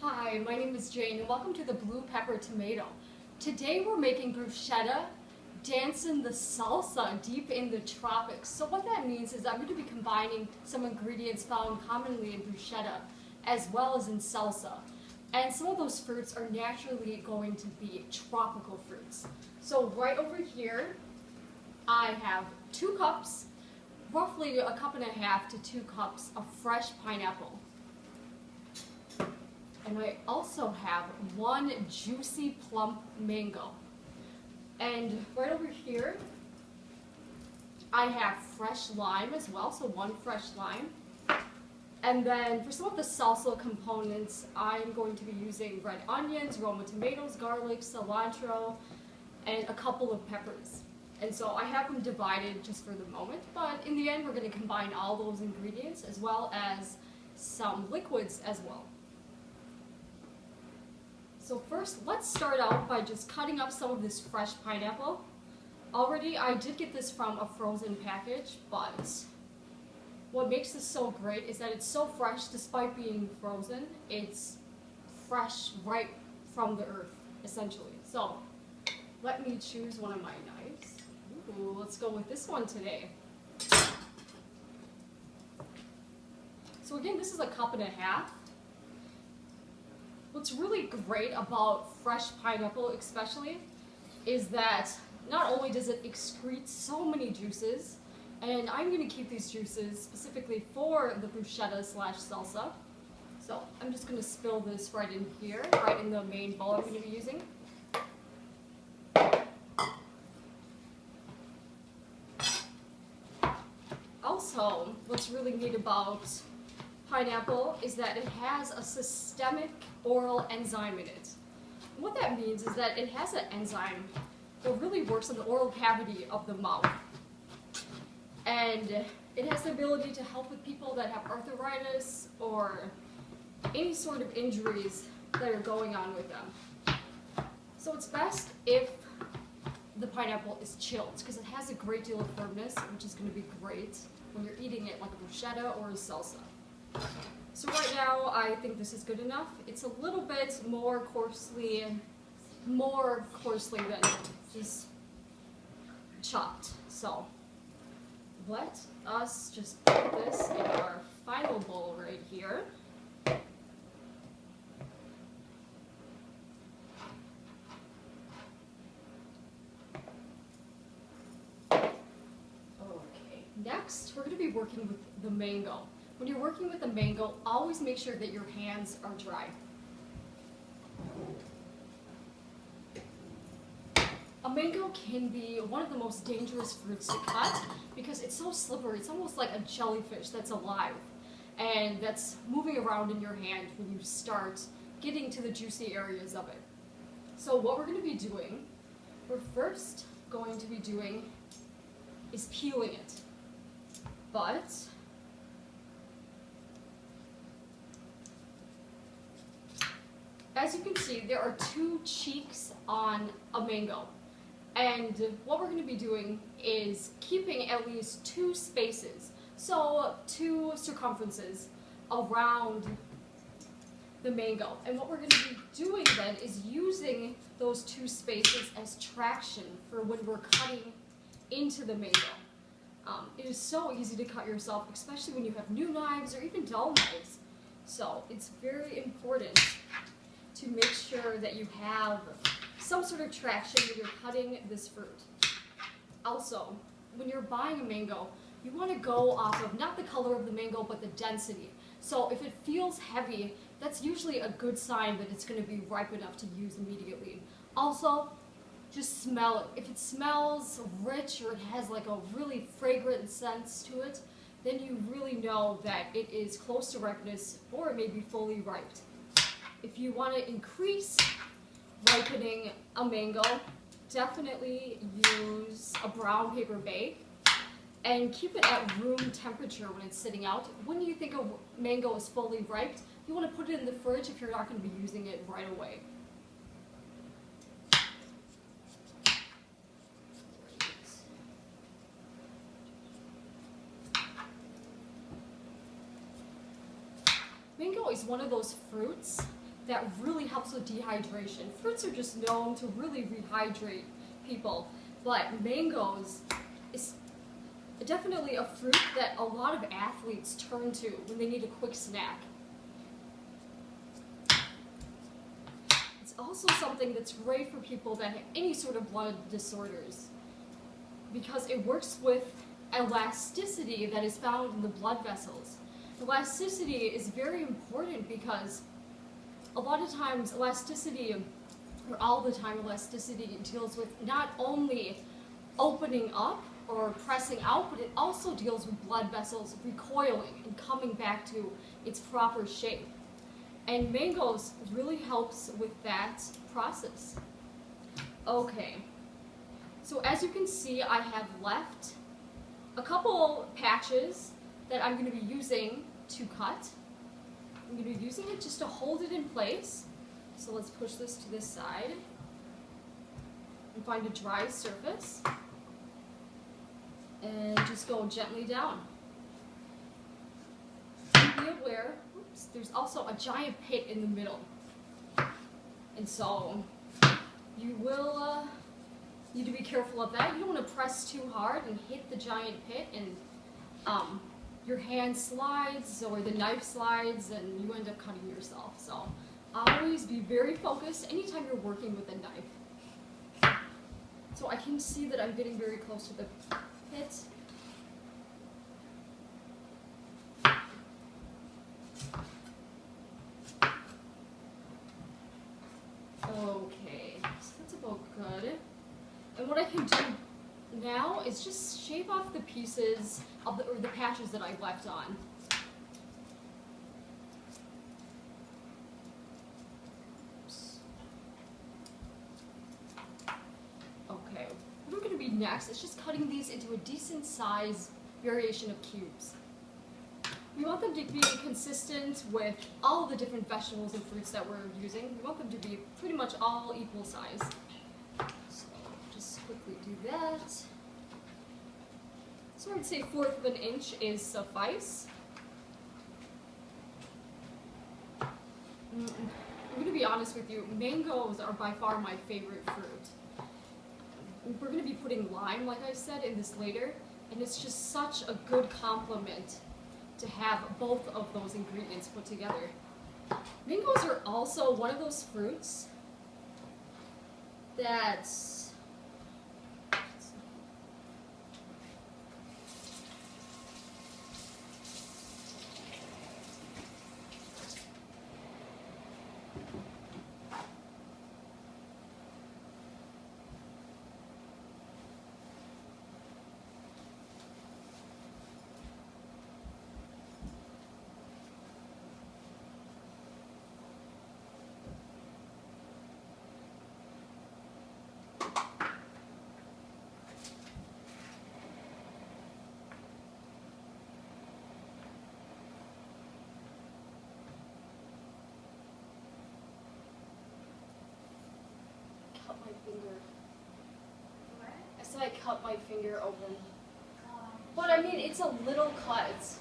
Hi, my name is Jane and welcome to the Blue Pepper Tomato. Today we're making bruschetta, dancin the salsa deep in the tropics. So what that means is I'm going to be combining some ingredients found commonly in bruschetta as well as in salsa. And some of those fruits are naturally going to be tropical fruits. So right over here I have 2 cups, roughly a cup and a half to 2 cups of fresh pineapple. And I also have 1 juicy plump mango. And right over here, I have fresh lime as well, so 1 fresh lime. And then for some of the salsa components, I'm going to be using red onions, Roma tomatoes, garlic, cilantro, and a couple of peppers. And so I have them divided just for the moment, but in the end we're going to combine all those ingredients as well as some liquids as well. So first, let's start out by just cutting up some of this fresh pineapple. Already, I did get this from a frozen package, but what makes this so great is that it's so fresh despite being frozen. It's fresh right from the earth, essentially. So, let me choose one of my knives. Ooh, let's go with this one today. So again, this is a cup and a half. What's really great about fresh pineapple especially is that not only does it excrete so many juices, and I'm going to keep these juices specifically for the bruschetta slash salsa. So I'm just going to spill this right in here, right in the main bowl I'm going to be using. Also, what's really neat about pineapple is that it has a systemic oral enzyme in it. And what that means is that it has an enzyme that really works in the oral cavity of the mouth. And it has the ability to help with people that have arthritis or any sort of injuries that are going on with them. So it's best if the pineapple is chilled because it has a great deal of firmness, which is going to be great when you're eating it like a bruschetta or a salsa. So right now, I think this is good enough. It's a little bit more coarsely than just chopped. So let us just put this in our final bowl right here. Okay, next we're going to be working with the mango. When you're working with the mango, always make sure that your hands are dry. A mango can be one of the most dangerous fruits to cut because it's so slippery. It's almost like a jellyfish that's alive and that's moving around in your hand when you start getting to the juicy areas of it. So what we're going to be doing, we're first going to be doing is peeling it. But as you can see, there are 2 cheeks on a mango. And what we're going to be doing is keeping at least 2 spaces, so 2 circumferences around the mango. And what we're going to be doing then is using those 2 spaces as traction for when we're cutting into the mango. It is so easy to cut yourself, especially when you have new knives or even dull knives. So it's very important to make sure that you have some sort of traction when you're cutting this fruit. Also, when you're buying a mango, you want to go off of not the color of the mango, but the density. So if it feels heavy, that's usually a good sign that it's going to be ripe enough to use immediately. Also, just smell it. If it smells rich or it has like a really fragrant sense to it, then you really know that it is close to ripeness or it may be fully ripe. If you want to increase ripening a mango, definitely use a brown paper bag and keep it at room temperature when it's sitting out. When you think a mango is fully ripe, you want to put it in the fridge if you're not going to be using it right away. Mango is one of those fruits that really helps with dehydration. Fruits are just known to really rehydrate people, but mangoes is definitely a fruit that a lot of athletes turn to when they need a quick snack. It's also something that's great for people that have any sort of blood disorders because it works with elasticity that is found in the blood vessels. Elasticity is very important because a lot of times elasticity, or all the time elasticity, deals with not only opening up or pressing out, but it also deals with blood vessels recoiling and coming back to its proper shape. And mangoes really helps with that process. Okay, so as you can see, I have left a couple patches that I'm going to be using to cut. I'm going to be using it just to hold it in place. So let's push this to this side and find a dry surface and just go gently down. Be aware, oops, there's also a giant pit in the middle. And so you will need to be careful of that. You don't want to press too hard and hit the giant pit and your hand slides or the knife slides and you end up cutting yourself. So always be very focused anytime you're working with a knife. So I can see that I'm getting very close to the pit. Okay, so that's about good. And what I can do now is just shave off the pieces of the patches that I left on. Oops. Okay, what we're going to be next is just cutting these into a decent size variation of cubes. We want them to be consistent with all the different vegetables and fruits that we're using. We want them to be pretty much all equal size. So just quickly do that. So I would say 1/4 of an inch is suffice. I'm going to be honest with you, mangoes are by far my favorite fruit. We're going to be putting lime, like I said, in this later, and it's just such a good complement to have both of those ingredients put together. Mangoes are also one of those fruits that's cut my finger. What? I said I cut my finger open. But I mean, it's a little cut.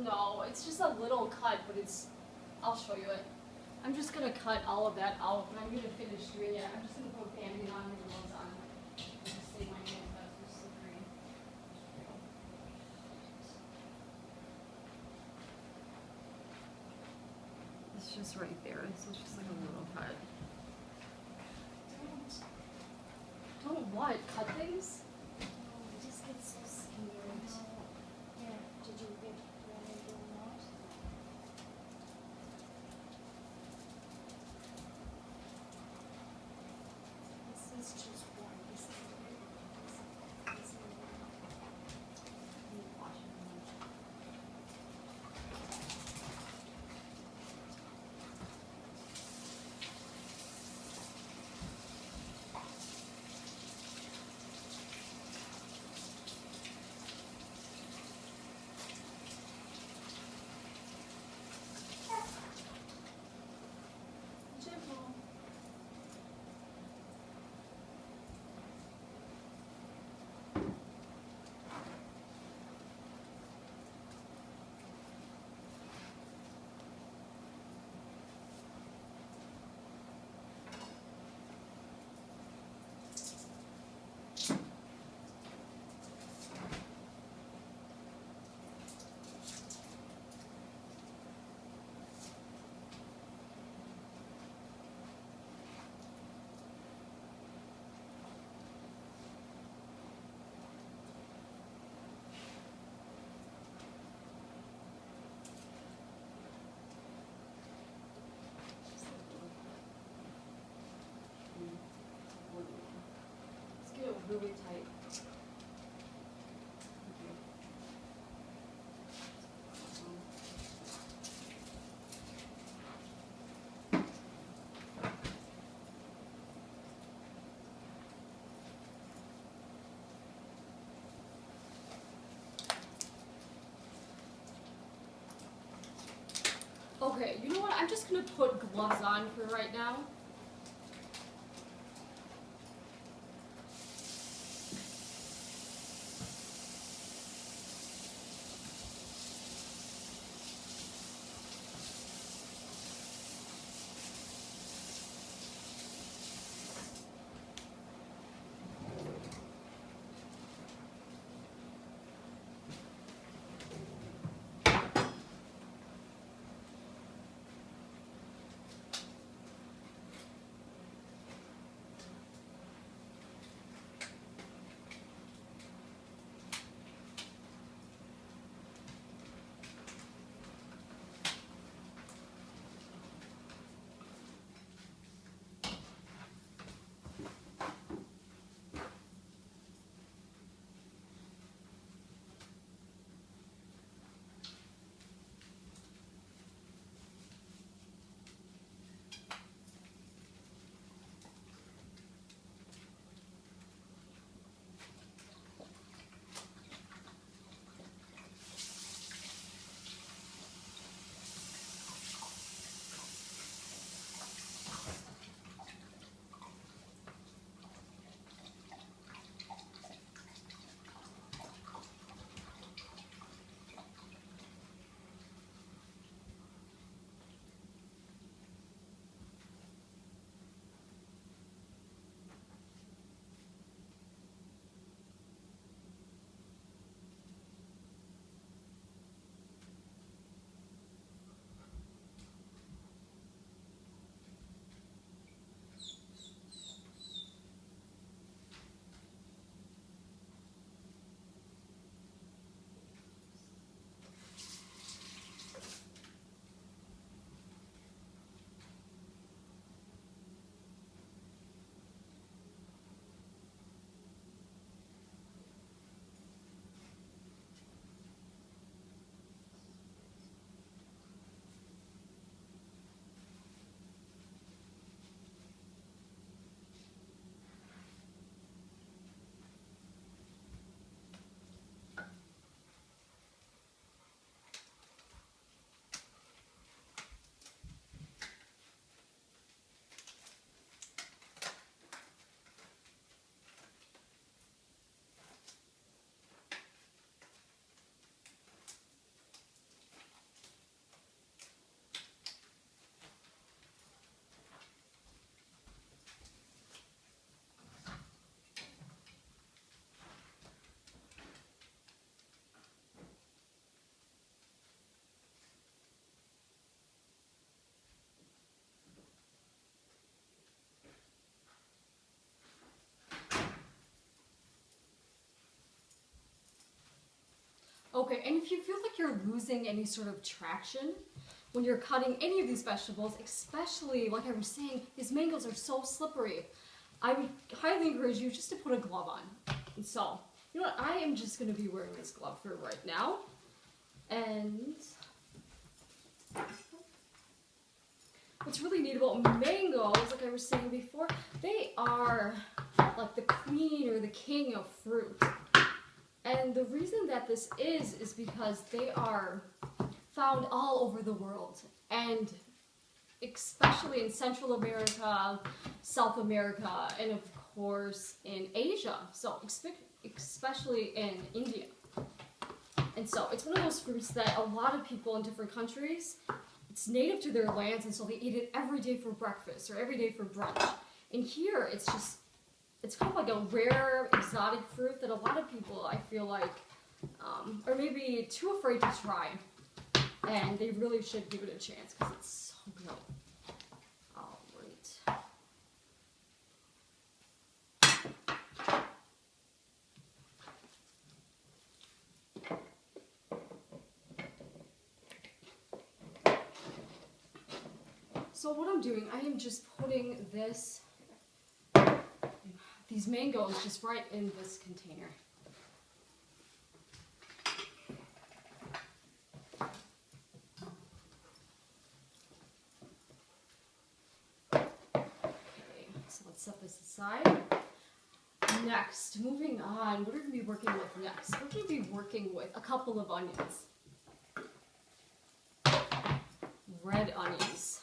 No, it's just a little cut, but it's, I'll show you it. I'm just gonna cut all of that out, and I'm gonna finish doing it. I'm just gonna put Band-Aid on and gloves on. And just save my hands, that's just slippery. It's just right there, so it's just like a little cut. Don't what? Cut things? No, I just get so scared. Yeah, did you get ready to do that? This is just one. This is the big one. This is the big one. You wash it. really tight. Okay, you know what? I'm just gonna put gloves on for right now. Okay, and if you feel like you're losing any sort of traction when you're cutting any of these vegetables, especially, like I was saying, these mangoes are so slippery, I would highly encourage you just to put a glove on. And so, you know what, I am just going to be wearing this glove for right now. And what's really neat about mangoes, like I was saying before, they are like the queen or the king of fruit. And the reason that this is because they are found all over the world, and especially in Central America, South America, and of course in Asia, so especially in India. And so it's one of those fruits that a lot of people in different countries, it's native to their lands, and so they eat it every day for breakfast or every day for brunch. And here it's kind of like a rare, exotic fruit that a lot of people, I feel like, are maybe too afraid to try. And they really should give it a chance because it's so good. Alright. So what I'm doing, I am just putting these mangoes just right in this container. Okay, so let's set this aside. Next, moving on, what are we going to be working with next? We're going to be working with a couple of onions. Red onions.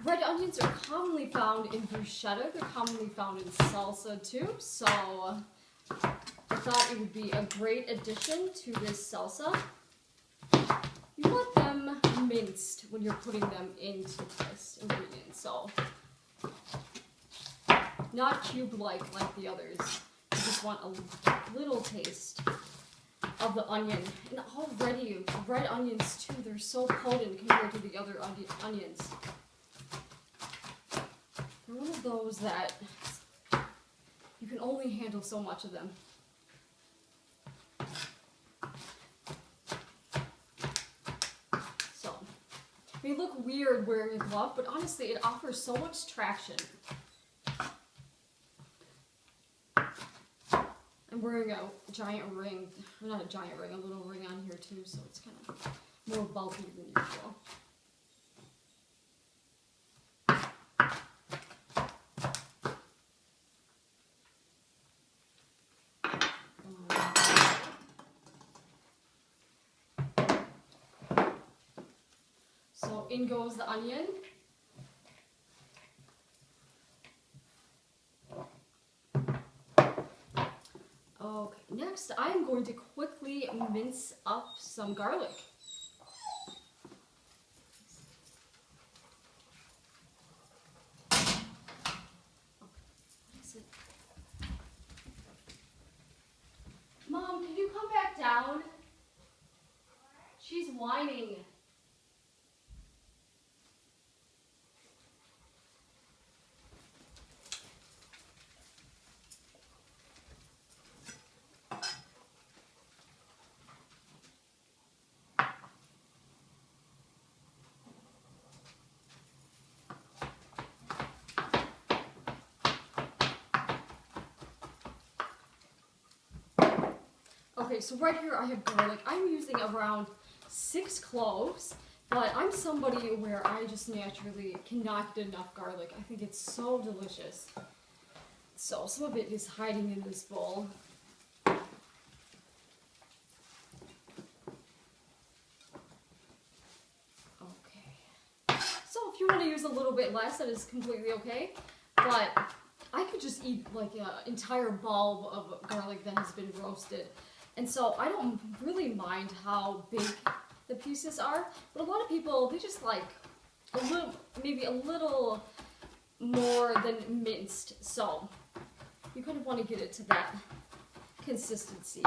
Red onions are commonly found in bruschetta. They're commonly found in salsa too. So I thought it would be a great addition to this salsa. You want them minced when you're putting them into this ingredient. So not cube-like like the others. You just want a little taste of the onion. And already, red onions too, they're so potent compared to the other onions. They're one of those that you can only handle so much of them. So, it may look weird wearing a glove, but honestly, it offers so much traction. I'm wearing a giant ring, well, not a giant ring, a little ring on here too, so it's kind of more bulky than usual. So in goes the onion. Okay, next I'm going to quickly mince up some garlic. Okay, what is it? Mom, can you come back down? She's whining. Okay, so right here I have garlic. I'm using around 6 cloves, but I'm somebody where I just naturally cannot get enough garlic. I think it's so delicious. So some of it is hiding in this bowl. Okay. So if you want to use a little bit less, that is completely okay. But I could just eat like an entire bulb of garlic that has been roasted. And so I don't really mind how big the pieces are, but a lot of people, they just like a little, maybe a little more than minced. So you kind of want to get it to that consistency.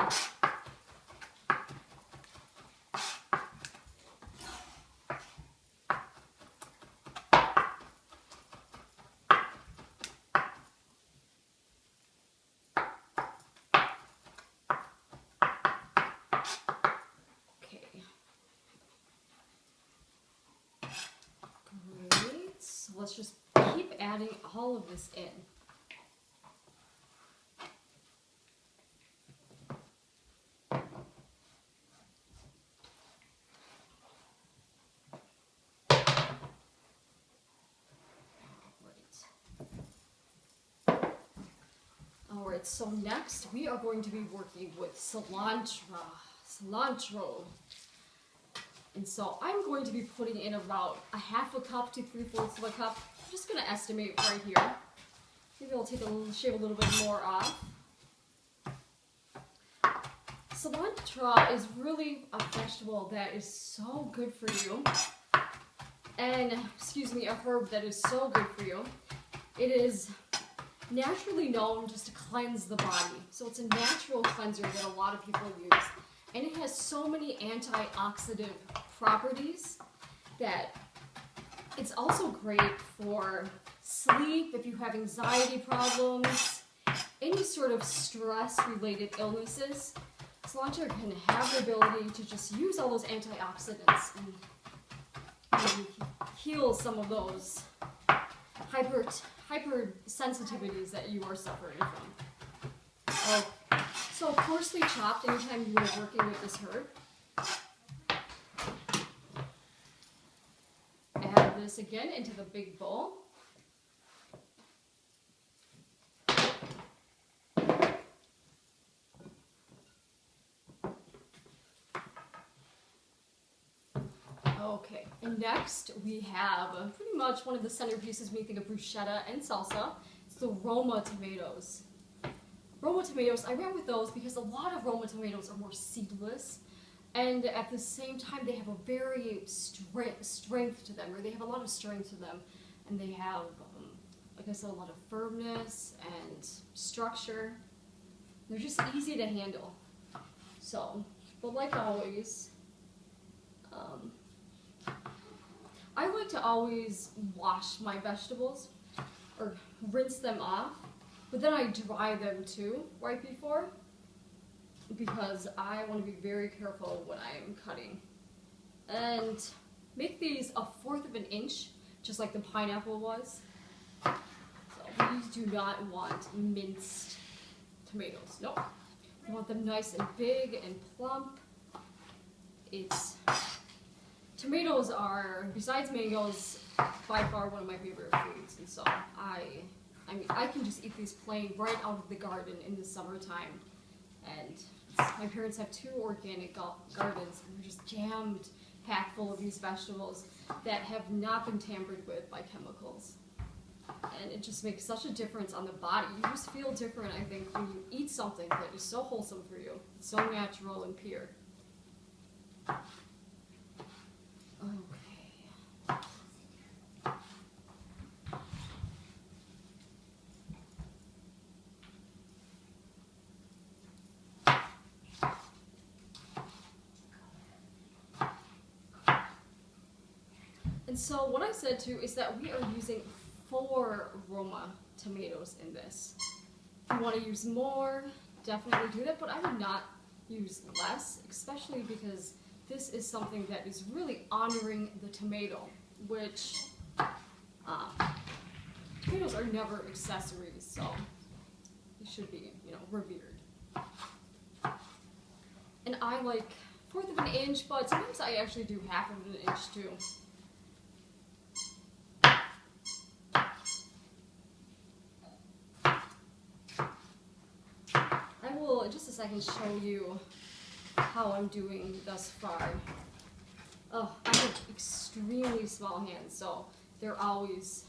Let's just keep adding all of this in. Alright, so next we are going to be working with cilantro. And so I'm going to be putting in about a half a cup to 3/4 of a cup. I'm just going to estimate right here. Maybe I'll take shave a little bit more off. Cilantro is really a vegetable that is so good for you. And, excuse me, a herb that is so good for you. It is naturally known just to cleanse the body. So it's a natural cleanser that a lot of people use. And it has so many antioxidant properties that it's also great for sleep, if you have anxiety problems, any sort of stress-related illnesses. cilantro can have the ability to just use all those antioxidants and maybe heal some of those hypersensitivities that you are suffering from. Oh, so coarsely chopped anytime you are working with this herb. Add this again into the big bowl. Okay, and next we have pretty much one of the centerpieces when you think of bruschetta and salsa. It's the Roma tomatoes. Roma tomatoes, I ran with those because a lot of Roma tomatoes are more seedless, and at the same time they have a very strength to them, or they have a lot of strength to them, and they have, like I said, a lot of firmness and structure. They're just easy to handle. So, but like always, I like to always wash my vegetables or rinse them off, but then I dry them too right before, because I want to be very careful when I am cutting. And make these 1/4 of an inch, just like the pineapple was. So we do not want minced tomatoes. Nope. We want them nice and big and plump. Tomatoes are, besides mangoes, by far one of my favorite foods, and so I mean, I can just eat these plain right out of the garden in the summertime. And my parents have 2 organic gardens, and they're just jammed packed full of these vegetables that have not been tampered with by chemicals. And it just makes such a difference on the body. You just feel different, I think, when you eat something that is so wholesome for you, so natural and pure. Okay. And so what I said too is that we are using 4 Roma tomatoes in this. If you want to use more, definitely do that, but I would not use less, especially because this is something that is really honoring the tomato, which tomatoes are never accessories, so they should be, revered. And I like 1/4 of an inch, but sometimes I actually do 1/2 of an inch too. I will, in just a second, show you how I'm doing thus far. Oh, I have extremely small hands, so they're always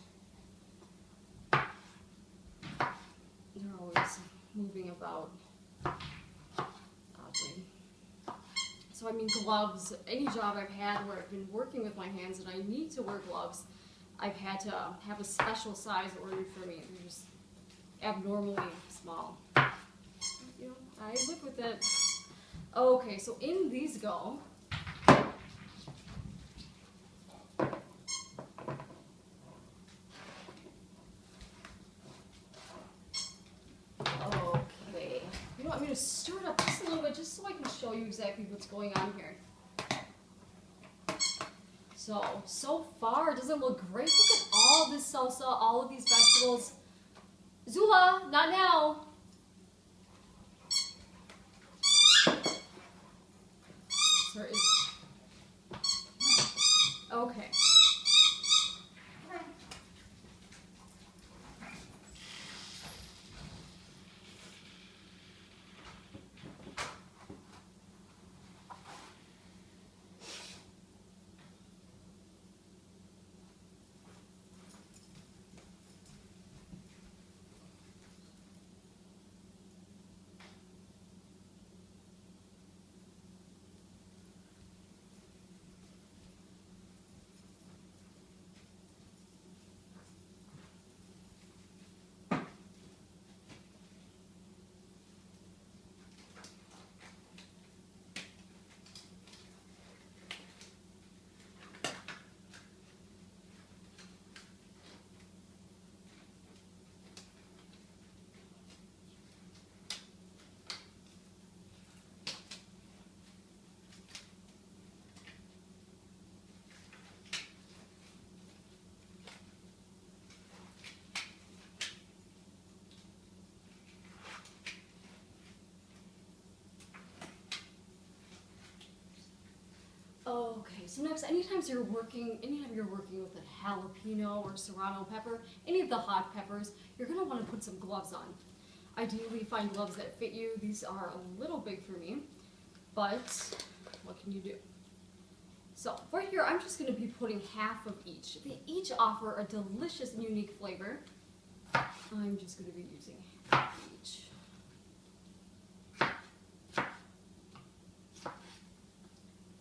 moving about oddly. So I mean, gloves, any job I've had where I've been working with my hands and I need to wear gloves, I've had to have a special size ordered for me. They're just abnormally small. I live with it. Okay, so in these go. Okay. I'm going to stir it up just a little bit just so I can show you exactly what's going on here. So far, it doesn't look great. Look at all this salsa, all of these vegetables. Zula, not now. There is. Okay. Okay, so next, anytime you're working with a jalapeno or serrano pepper, any of the hot peppers, you're gonna want to put some gloves on. Ideally, find gloves that fit you. These are a little big for me, but what can you do? So right here, I'm just gonna be putting half of each. They each offer a delicious and unique flavor. I'm just gonna be using half of each.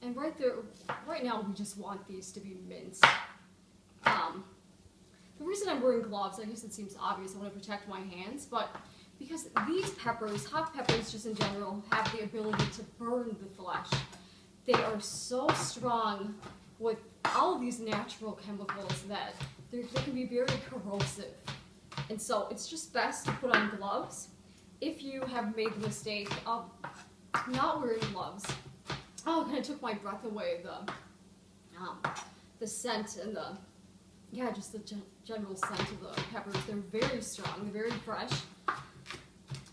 And right there, right now we just want these to be minced. The reason I'm wearing gloves, I guess it seems obvious, I want to protect my hands, but because these peppers, hot peppers just in general, have the ability to burn the flesh. They are so strong with all of these natural chemicals that they can be very corrosive. And so it's just best to put on gloves. If you have made the mistake of not wearing gloves, oh, kind of took my breath away, the scent and just the general scent of the peppers. They're very strong, they're very fresh.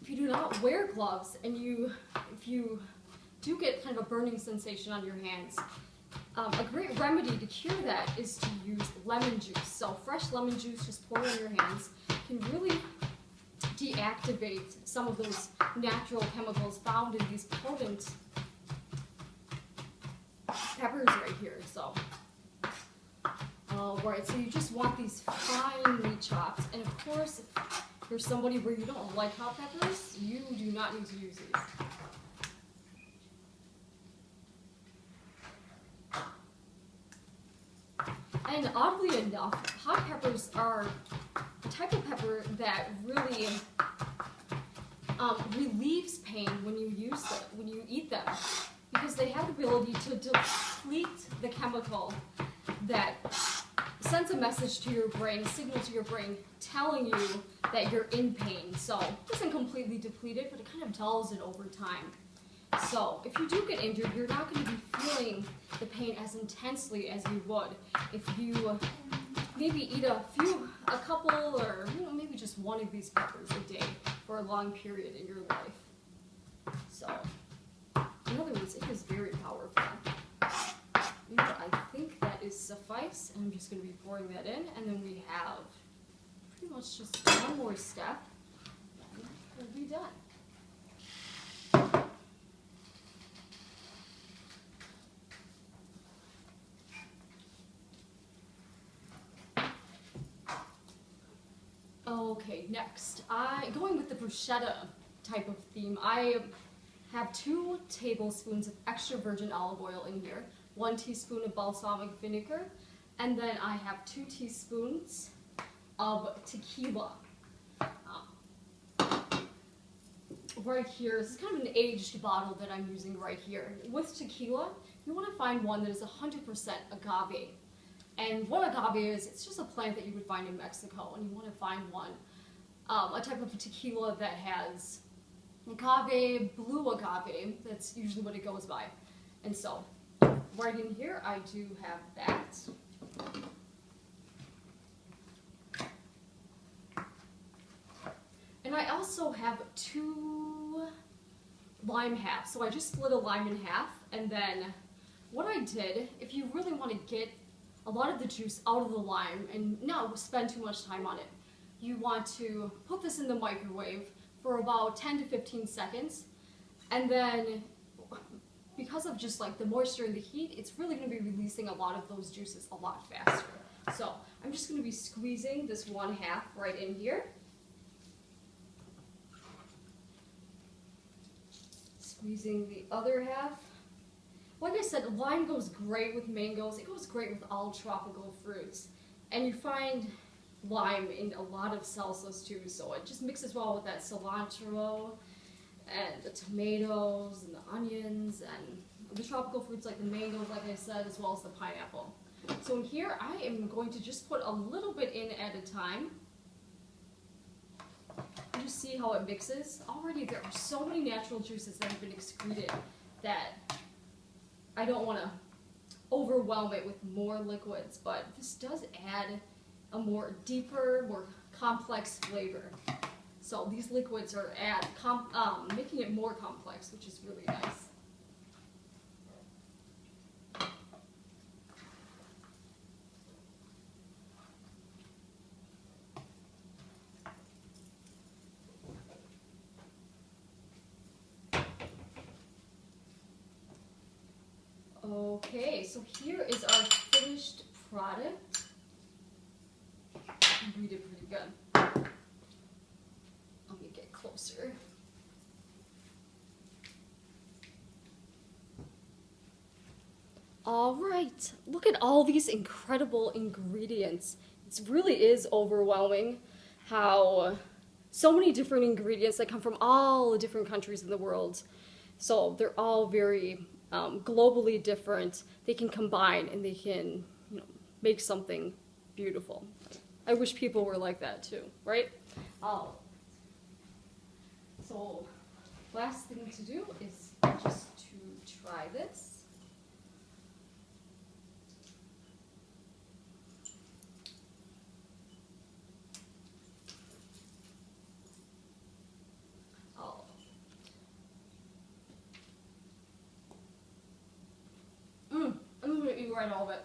If you do not wear gloves and if you do get kind of a burning sensation on your hands, a great remedy to cure that is to use lemon juice. So fresh lemon juice, just pour it on your hands, can really deactivate some of those natural chemicals found in these potent peppers right here. So, alright, so you just want these finely chopped, and of course, if you're somebody where you don't like hot peppers, you do not need to use these. And oddly enough, hot peppers are the type of pepper that really relieves pain when you eat them, because they have the ability to deplete the chemical that sends a message to your brain, a signal to your brain telling you that you're in pain. So it doesn't completely deplete it, but it kind of dulls it over time. So if you do get injured, you're not going to be feeling the pain as intensely as you would if you maybe eat a couple, or maybe just one of these peppers a day for a long period in your life. So in other words, it is very powerful. I think that is suffice, and I'm just going to be pouring that in, and then we have pretty much just one more step, and we'll be done. Okay, next, going with the bruschetta type of theme, I have 2 tablespoons of extra virgin olive oil in here, 1 teaspoon of balsamic vinegar, and then I have 2 teaspoons of tequila. Right here, this is kind of an aged bottle that I'm using right here. With tequila, you want to find one that is 100% agave. And what agave is, it's just a plant that you would find in Mexico, and you want to find one, a type of tequila that has agave, blue agave, that's usually what it goes by. And so, right in here, I do have that. And I also have 2 lime halves. So I just split a lime in half, and then what I did, if you really want to get a lot of the juice out of the lime and not spend too much time on it, you want to put this in the microwave for about 10 to 15 seconds, and then because of just like the moisture and the heat, it's really going to be releasing a lot of those juices a lot faster. So I'm just going to be squeezing this 1/2 right in here. Squeezing the other half. Like I said, lime goes great with mangoes. It goes great with all tropical fruits. And you find lime in a lot of salsas too, so it just mixes well with that cilantro and the tomatoes and the onions and the tropical fruits like the mangoes, like I said, as well as the pineapple. So in here, I am going to just put a little bit in at a time. And just see how it mixes. Already there are so many natural juices that have been excreted that I don't want to overwhelm it with more liquids, but this does add a more deeper, more complex flavor. So these liquids are making it more complex, which is really nice. Okay, so here is our finished product. We did pretty good. Let me get closer. All right, look at all these incredible ingredients. It really is overwhelming how so many different ingredients that come from all the different countries in the world. So they're all very globally different. They can combine and they can, make something beautiful. I wish people were like that too, right? So last thing to do is just to try this. I'm gonna eat right all of it.